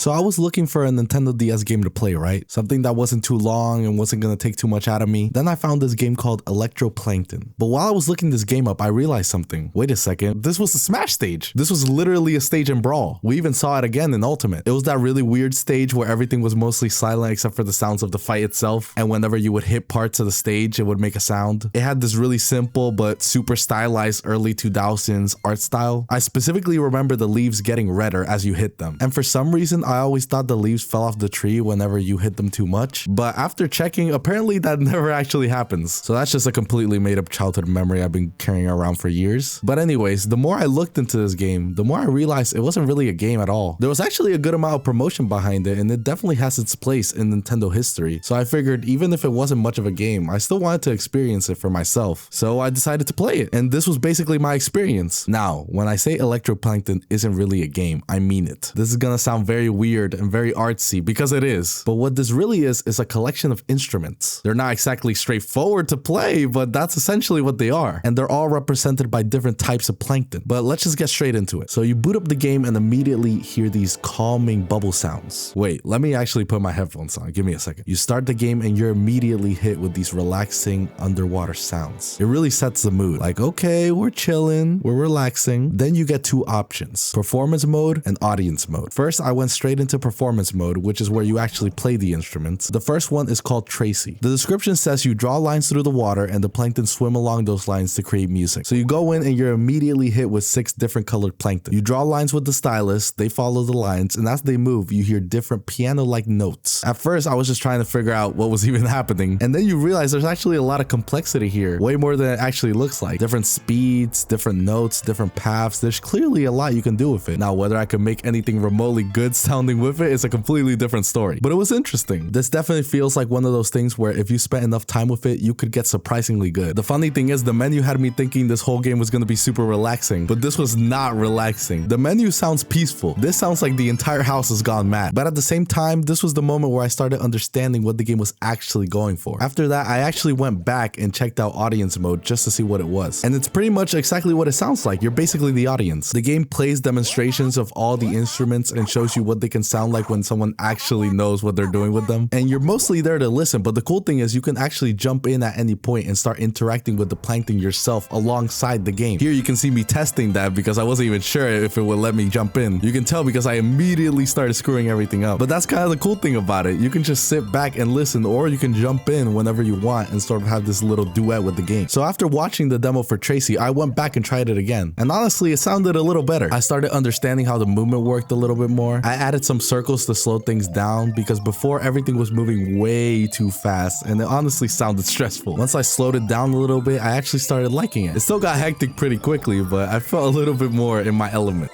So I was looking for a Nintendo DS game to play, right? Something that wasn't too long and wasn't gonna take too much out of me. Then I found this game called Electroplankton. But while I was looking this game up, I realized something. Wait a second, this was the Smash stage. This was literally a stage in Brawl. We even saw it again in Ultimate. It was that really weird stage where everything was mostly silent except for the sounds of the fight itself. And whenever you would hit parts of the stage, it would make a sound. It had this really simple but super stylized early 2000s art style. I specifically remember the leaves getting redder as you hit them. And for some reason, I always thought the leaves fell off the tree whenever you hit them too much. But after checking, apparently that never actually happens. So that's just a completely made up childhood memory I've been carrying around for years. But anyways, the more I looked into this game, the more I realized it wasn't really a game at all. There was actually a good amount of promotion behind it, and it definitely has its place in Nintendo history. So I figured even if it wasn't much of a game, I still wanted to experience it for myself. So I decided to play it, and this was basically my experience. Now, when I say Electroplankton isn't really a game, I mean it. This is gonna sound very weird and very artsy, because it is. But what this really is a collection of instruments. They're not exactly straightforward to play, but that's essentially what they are. And they're all represented by different types of plankton. But let's just get straight into it. So you boot up the game and immediately hear these calming bubble sounds. Wait, let me actually put my headphones on. Give me a second. You start the game and you're immediately hit with these relaxing underwater sounds. It really sets the mood. Like, okay, we're chilling, we're relaxing. Then you get two options: performance mode and audience mode. First, I went straight into performance mode, which is where you actually play the instruments. The first one is called Tracy. The description says you draw lines through the water and the plankton swim along those lines to create music. So you go in and you're immediately hit with 6 different colored plankton. You draw lines with the stylus, they follow the lines, and as they move, you hear different piano-like notes. At first, I was just trying to figure out what was even happening, and then you realize there's actually a lot of complexity here, way more than it actually looks like. Different speeds, different notes, different paths. There's clearly a lot you can do with it. Now, whether I could make anything remotely good sounding with it is a completely different story, but it was interesting. This definitely feels like one of those things where if you spent enough time with it, you could get surprisingly good. The funny thing is, the menu had me thinking this whole game was going to be super relaxing, but this was not relaxing. The menu sounds peaceful. This sounds like the entire house has gone mad. But at the same time, this was the moment where I started understanding what the game was actually going for. After that, I actually went back and checked out audience mode just to see what it was. And it's pretty much exactly what it sounds like. You're basically the audience. The game plays demonstrations of all the instruments and shows you what they can sound like when someone actually knows what they're doing with them. And you're mostly there to listen, but the cool thing is you can actually jump in at any point and start interacting with the plankton yourself alongside the game. Here you can see me testing that because I wasn't even sure if it would let me jump in. You can tell because I immediately started screwing everything up. But that's kind of the cool thing about it. You can just sit back and listen, or you can jump in whenever you want and sort of have this little duet with the game. So after watching the demo for Tracy, I went back and tried it again. And honestly, it sounded a little better. I started understanding how the movement worked a little bit more. I added some circles to slow things down because before everything was moving way too fast and it honestly sounded stressful. Once I slowed it down a little bit, I actually started liking it. It still got hectic pretty quickly, but I felt a little bit more in my element.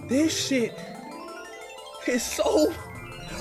This shit is so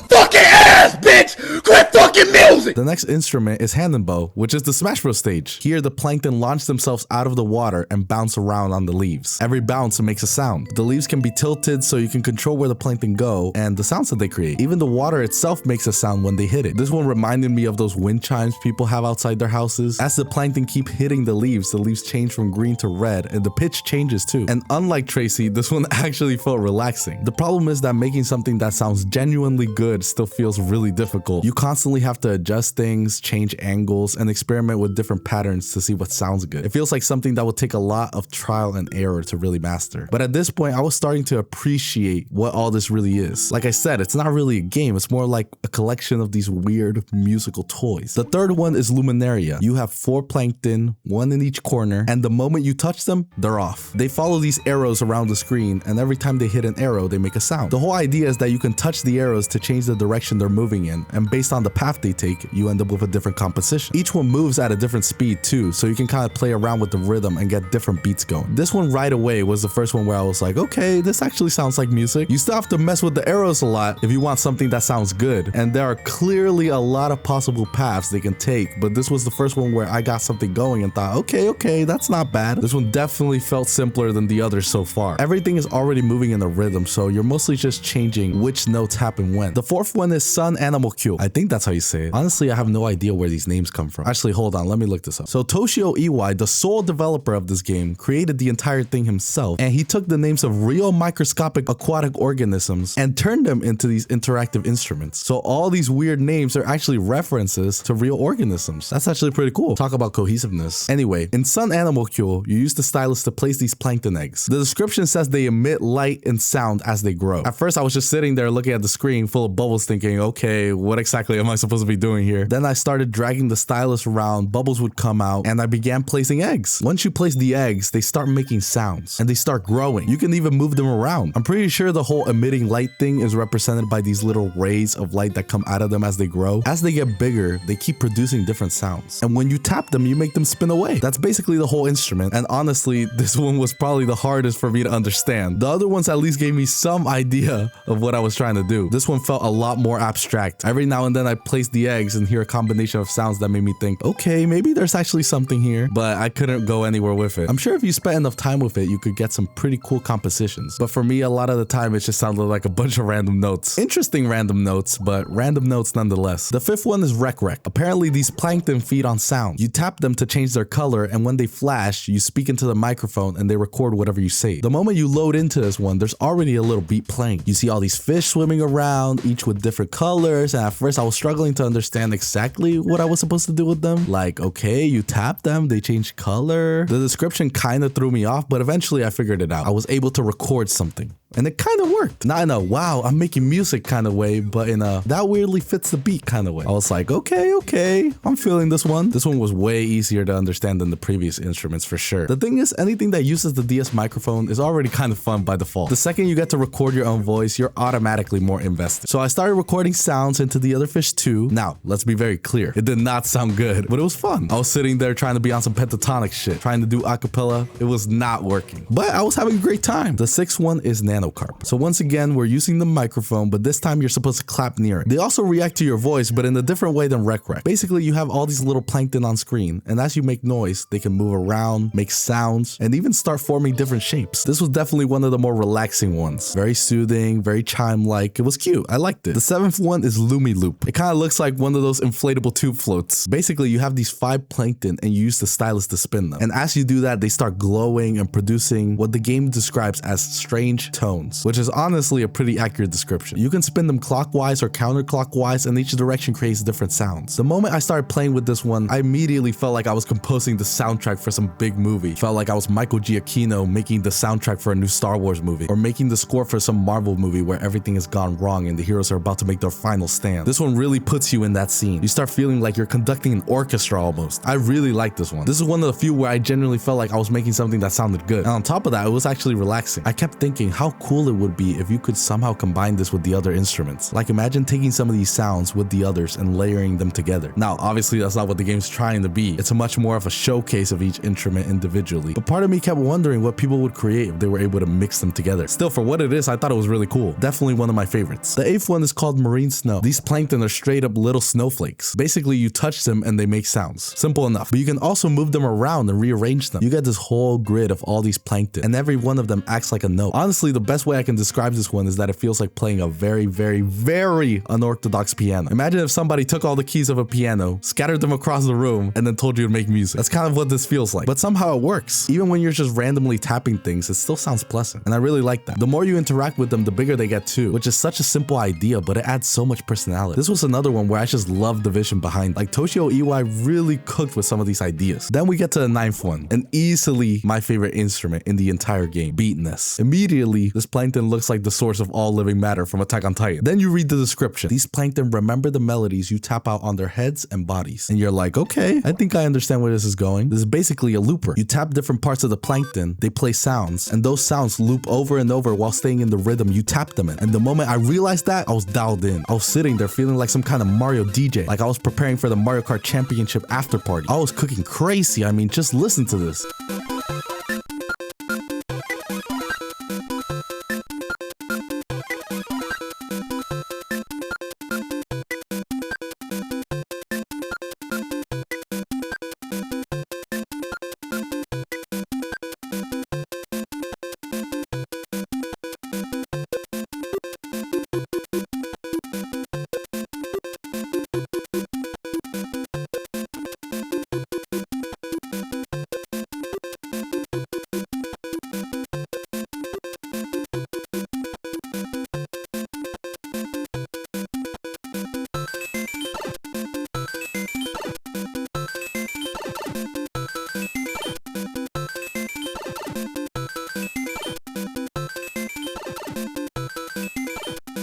fucking ass, bitch! Quit fucking music! The next instrument is Hand and Bow, which is the Smash Bros stage. Here, the plankton launch themselves out of the water and bounce around on the leaves. Every bounce makes a sound. The leaves can be tilted so you can control where the plankton go and the sounds that they create. Even the water itself makes a sound when they hit it. This one reminded me of those wind chimes people have outside their houses. As the plankton keep hitting the leaves change from green to red and the pitch changes too. And unlike Tracy, this one actually felt relaxing. The problem is that making something that sounds genuinely good still feels really difficult. You constantly have to adjust things, change angles, and experiment with different patterns to see what sounds good. It feels like something that would take a lot of trial and error to really master. But at this point, I was starting to appreciate what all this really is. Like I said, it's not really a game. It's more like a collection of these weird musical toys. The third one is Luminaria. You have 4 plankton, 1 in each corner, and the moment you touch them, they're off. They follow these arrows around the screen, and every time they hit an arrow, they make a sound. The whole idea is that you can touch the arrows to change the direction they're moving in, and based on the path they take, you end up with a different composition. Each one moves at a different speed too, so you can kind of play around with the rhythm and get different beats going. This one right away was the first one where I was like, okay, this actually sounds like music. You still have to mess with the arrows a lot if you want something that sounds good, and there are clearly a lot of possible paths they can take, but this was the first one where I got something going and thought, okay, that's not bad. This one definitely felt simpler than the others so far. Everything is already moving in a rhythm, so you're mostly just changing which notes happen when. The 4 fourth one is Sun Animal Q. I think that's how you say it. Honestly, I have no idea where these names come from. Actually, hold on. Let me look this up. So Toshio Iwai, the sole developer of this game, created the entire thing himself, and he took the names of real microscopic aquatic organisms and turned them into these interactive instruments. So all these weird names are actually references to real organisms. That's actually pretty cool. Talk about cohesiveness. Anyway, in Sun Animal Q, you use the stylus to place these plankton eggs. The description says they emit light and sound as they grow. At first, I was just sitting there looking at the screen full of bubbles thinking, okay, what exactly am I supposed to be doing here? Then I started dragging the stylus around, bubbles would come out, and I began placing eggs. Once you place the eggs, they start making sounds, and they start growing. You can even move them around. I'm pretty sure the whole emitting light thing is represented by these little rays of light that come out of them as they grow. As they get bigger, they keep producing different sounds. And when you tap them, you make them spin away. That's basically the whole instrument. And honestly, this one was probably the hardest for me to understand. The other ones at least gave me some idea of what I was trying to do. This one felt a lot more abstract. Every now and then I placed the eggs and hear a combination of sounds that made me think, okay, maybe there's actually something here, but I couldn't go anywhere with it. I'm sure if you spent enough time with it, you could get some pretty cool compositions. But for me, a lot of the time, it just sounded like a bunch of random notes. Interesting random notes, but random notes nonetheless. The fifth one is Rec Rec. Apparently, these plankton feed on sound. You tap them to change their color, and when they flash, you speak into the microphone and they record whatever you say. The moment you load into this one, there's already a little beat playing. You see all these fish swimming around, each with different colors, and at first I was struggling to understand exactly what I was supposed to do with them. Like, okay, you tap them, they change color. The description kind of threw me off, but eventually I figured it out. I was able to record something. And it kind of worked. Not in a, wow, I'm making music kind of way, but in a, that weirdly fits the beat kind of way. I was like, okay, I'm feeling this one. This one was way easier to understand than the previous instruments for sure. The thing is, anything that uses the DS microphone is already kind of fun by default. The second you get to record your own voice, you're automatically more invested. So I started recording sounds into the other fish too. Now, let's be very clear. It did not sound good, but it was fun. I was sitting there trying to be on some pentatonic shit, trying to do acapella. It was not working, but I was having a great time. The sixth one is Nanocarp. So once again, we're using the microphone, but this time you're supposed to clap near it. They also react to your voice, but in a different way than Rec Rec. Basically, you have all these little plankton on screen, and as you make noise, they can move around, make sounds, and even start forming different shapes. This was definitely one of the more relaxing ones. Very soothing, very chime-like. It was cute. I liked it. The seventh one is Lumi Loop. It kind of looks like one of those inflatable tube floats. Basically, you have these 5 plankton and you use the stylus to spin them. And as you do that, they start glowing and producing what the game describes as strange tones, which is honestly a pretty accurate description. You can spin them clockwise or counterclockwise, and each direction creates different sounds. The moment I started playing with this one, I immediately felt like I was composing the soundtrack for some big movie. Felt like I was Michael Giacchino making the soundtrack for a new Star Wars movie, or making the score for some Marvel movie where everything has gone wrong and the heroes are about to make their final stand. This one really puts you in that scene. You start feeling like you're conducting an orchestra almost. I really like this one. This is one of the few where I genuinely felt like I was making something that sounded good. And on top of that, it was actually relaxing. I kept thinking how cool it would be if you could somehow combine this with the other instruments. Like imagine taking some of these sounds with the others and layering them together. Now, obviously that's not what the game's trying to be. It's a much more of a showcase of each instrument individually. But part of me kept wondering what people would create if they were able to mix them together. Still, for what it is, I thought it was really cool. Definitely one of my favorites. The eighth one is called Marine Snow. These plankton are straight up little snowflakes. Basically, you touch them and they make sounds. Simple enough. But you can also move them around and rearrange them. You get this whole grid of all these plankton, and every one of them acts like a note. Honestly, the best way I can describe this one is that it feels like playing a very, very, very unorthodox piano. Imagine if somebody took all the keys of a piano, scattered them across the room, and then told you to make music. That's kind of what this feels like. But somehow it works. Even when you're just randomly tapping things, it still sounds pleasant. And I really like that. The more you interact with them, the bigger they get too, which is such a simple idea, but it adds so much personality. This was another one where I just loved the vision behind. Like Toshio Iwai really cooked with some of these ideas. Then we get to the ninth one, and easily my favorite instrument in the entire game, Beatness. Immediately, this plankton looks like the source of all living matter from Attack on Titan. Then you read the description. These plankton remember the melodies you tap out on their heads and bodies. And you're like, okay, I think I understand where this is going. This is basically a looper. You tap different parts of the plankton, they play sounds, and those sounds loop over and over while staying in the rhythm you tap them in. And the moment I realized that, I was dialed in. I was sitting there feeling like some kind of Mario DJ, like I was preparing for the Mario Kart Championship after party. I was cooking crazy. I mean, just listen to this.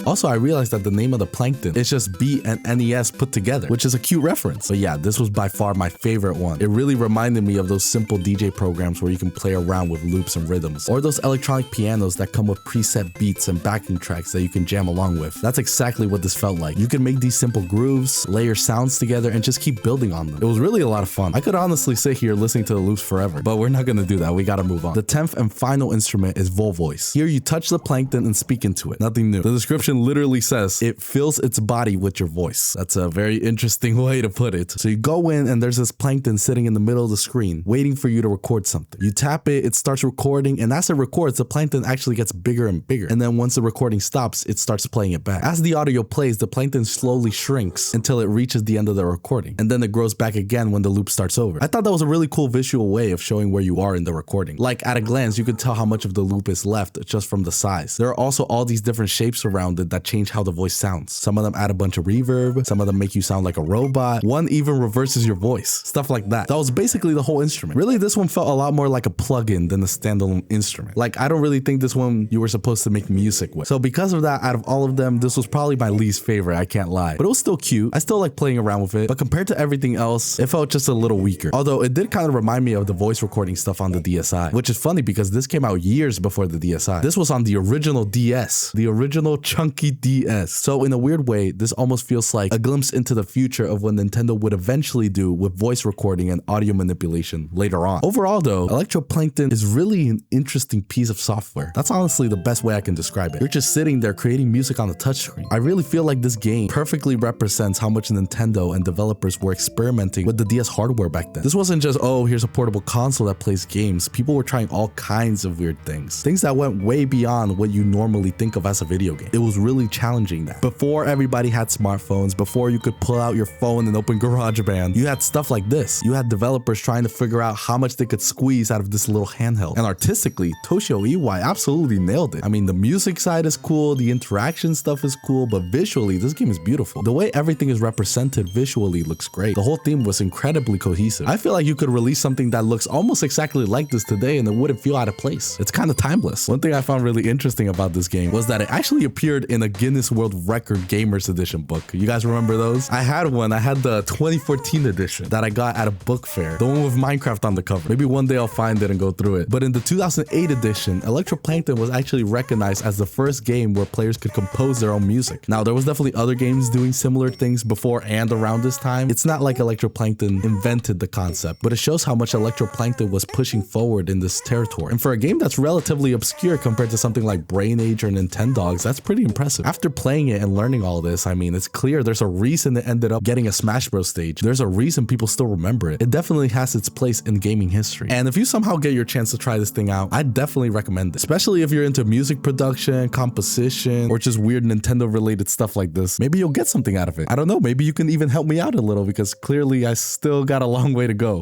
Also, I realized that the name of the plankton is just B and NES put together, which is a cute reference. But yeah, this was by far my favorite one. It really reminded me of those simple DJ programs where you can play around with loops and rhythms, or those electronic pianos that come with preset beats and backing tracks that you can jam along with. That's exactly what this felt like. You can make these simple grooves, layer sounds together, and just keep building on them. It was really a lot of fun. I could honestly sit here listening to the loops forever, but we're not gonna do that. We gotta move on. The 10th and final instrument is voice. Here you touch the plankton and speak into it. Nothing new. The description literally says it fills its body with your voice. That's a very interesting way to put it. So you go in and there's this plankton sitting in the middle of the screen waiting for you to record something. You tap it, it starts recording, and as it records, the plankton actually gets bigger and bigger. And then once the recording stops, it starts playing it back. As the audio plays, the plankton slowly shrinks until it reaches the end of the recording, and then it grows back again when the loop starts over. I thought that was a really cool visual way of showing where you are in the recording. Like at a glance, you can tell how much of the loop is left just from the size. There are also all these different shapes around it that change how the voice sounds. Some of them add a bunch of reverb, some of them make you sound like a robot, one even reverses your voice, stuff like that. That was basically the whole instrument. Really, this one felt a lot more like a plugin than a standalone instrument. Like, I don't really think this one you were supposed to make music with. So because of that, out of all of them, this was probably my least favorite, I can't lie. But it was still cute. I still like playing around with it, but compared to everything else, it felt just a little weaker. Although it did kind of remind me of the voice recording stuff on the DSi, which is funny because this came out years before the DSi. This was on the original DS, the original chunky DS. So in a weird way, this almost feels like a glimpse into the future of what Nintendo would eventually do with voice recording and audio manipulation later on. Overall though, Electroplankton is really an interesting piece of software. That's honestly the best way I can describe it. You're just sitting there creating music on the touchscreen. I really feel like this game perfectly represents how much Nintendo and developers were experimenting with the DS hardware back then. This wasn't just, oh, here's a portable console that plays games. People were trying all kinds of weird things. Things that went way beyond what you normally think of as a video game. It was really challenging that. Before everybody had smartphones, before you could pull out your phone and open GarageBand, you had stuff like this. You had developers trying to figure out how much they could squeeze out of this little handheld. And artistically, Toshio Iwai absolutely nailed it. I mean, the music side is cool, the interaction stuff is cool, but visually, this game is beautiful. The way everything is represented visually looks great. The whole theme was incredibly cohesive. I feel like you could release something that looks almost exactly like this today and it wouldn't feel out of place. It's kind of timeless. One thing I found really interesting about this game was that it actually appeared in a Guinness World Record Gamers Edition book. You guys remember those? I had one. I had the 2014 edition that I got at a book fair. The one with Minecraft on the cover. Maybe one day I'll find it and go through it. But in the 2008 edition, Electroplankton was actually recognized as the first game where players could compose their own music. Now, there was definitely other games doing similar things before and around this time. It's not like Electroplankton invented the concept, but it shows how much Electroplankton was pushing forward in this territory. And for a game that's relatively obscure compared to something like Brain Age or Nintendogs, that's pretty impressive. After playing it and learning all this, I mean, it's clear there's a reason it ended up getting a Smash Bros stage. There's a reason people still remember it. It definitely has its place in gaming history. And if you somehow get your chance to try this thing out, I definitely recommend it. Especially if you're into music production, composition, or just weird Nintendo related stuff like this. Maybe you'll get something out of it. I don't know, maybe you can even help me out a little because clearly I still got a long way to go.